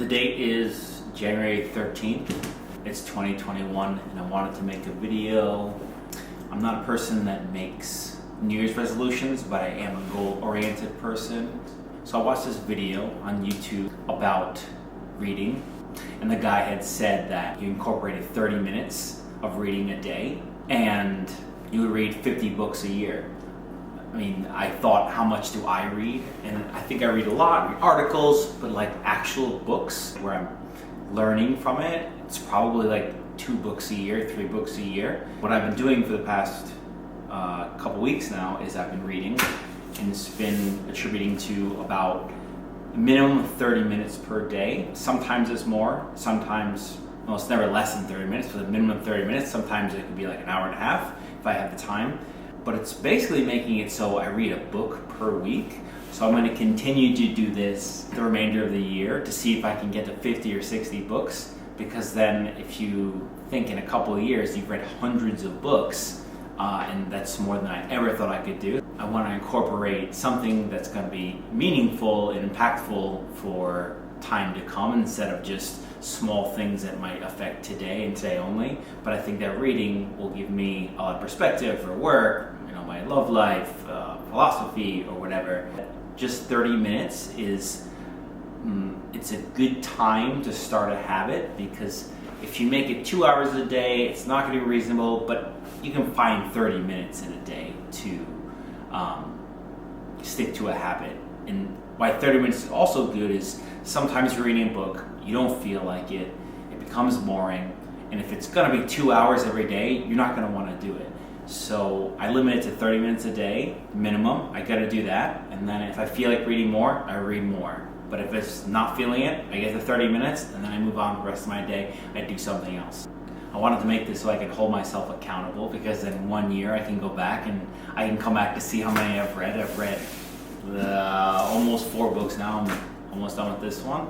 The date is January 13th. It's 2021 and I wanted to make a video. I'm not a person that makes New Year's resolutions, but I am a goal-oriented person. So I watched this video on YouTube about reading, and the guy had said that you incorporated 30 minutes of reading a day and you would read 50 books a year. I mean, I thought, how much do I read? And I think I read a lot, I read articles, but like actual books where I'm learning from it, it's probably like 2 books a year, 3 books a year. What I've been doing for the past couple weeks now is I've been reading, and it's been attributing to about a minimum of 30 minutes per day. Sometimes it's more, sometimes, well, it's never less than 30 minutes, but a minimum of 30 minutes. Sometimes it could be like an hour and a half if I have the time. But it's basically making it so I read a book per week. So I'm going to continue to do this the remainder of the year to see if I can get to 50 or 60 books. Because then if you think in a couple of years you've read hundreds of books, and that's more than I ever thought I could do. I want to incorporate something that's going to be meaningful and impactful for time to come instead of just small things that might affect today and today only. But I think that reading will give me a lot of perspective for work, my love life, philosophy, or whatever. Just 30 minutes is it's a good time to start a habit, because if you make it 2 hours a day, it's not going to be reasonable, but you can find 30 minutes in a day to stick to a habit. And why 30 minutes is also good is sometimes you're reading a book, you don't feel like it, it becomes boring, and if it's going to be 2 hours every day, you're not going to want to do it. So I limit it to 30 minutes a day minimum. I got to do that, and then if I feel like reading more, I read more. But if it's not feeling it, I get to 30 minutes and then I move on the rest of my day. I do something else. I wanted to make this so I could hold myself accountable, because in 1 year I can go back and I can come back to see how many I've read. I've read almost 4 books now. I'm almost done with this one.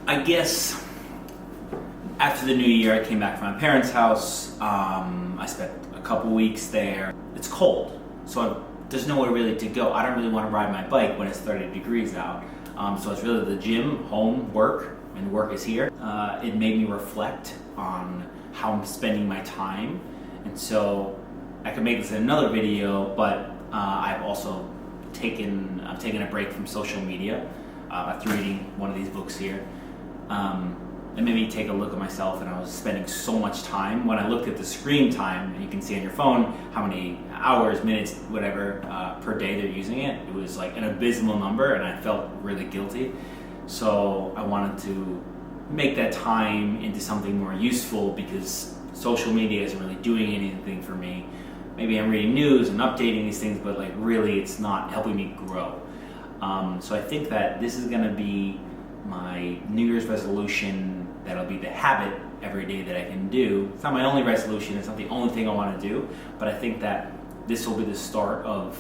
I guess after the new year, I came back from my parents' house. I spent a couple weeks there. It's cold, so there's nowhere really to go. I don't really want to ride my bike when it's 30 degrees out. So it's really the gym, home, work, and work is here. It made me reflect on how I'm spending my time. And so I could make this in another video, but I've also taken a break from social media after reading one of these books here. It made me take a look at myself, and I was spending so much time. When I looked at the screen time, and you can see on your phone how many hours, minutes, whatever, per day they're using it, it was like an abysmal number, and I felt really guilty. So I wanted to make that time into something more useful, because social media isn't really doing anything for me. Maybe I'm reading news and updating these things, but like really it's not helping me grow. So I think that this is gonna be my New Year's resolution. That'll be the habit every day that I can do. It's not my only resolution, it's not the only thing I want to do, but I think that this will be the start of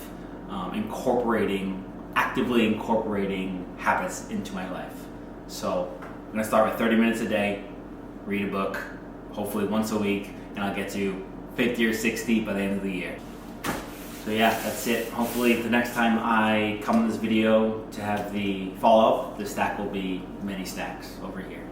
actively incorporating habits into my life. So I'm gonna start with 30 minutes a day, read a book, hopefully once a week, and I'll get to 50 or 60 by the end of the year. So yeah, that's it. Hopefully the next time I come in this video to have the follow-up, the stack will be many stacks over here.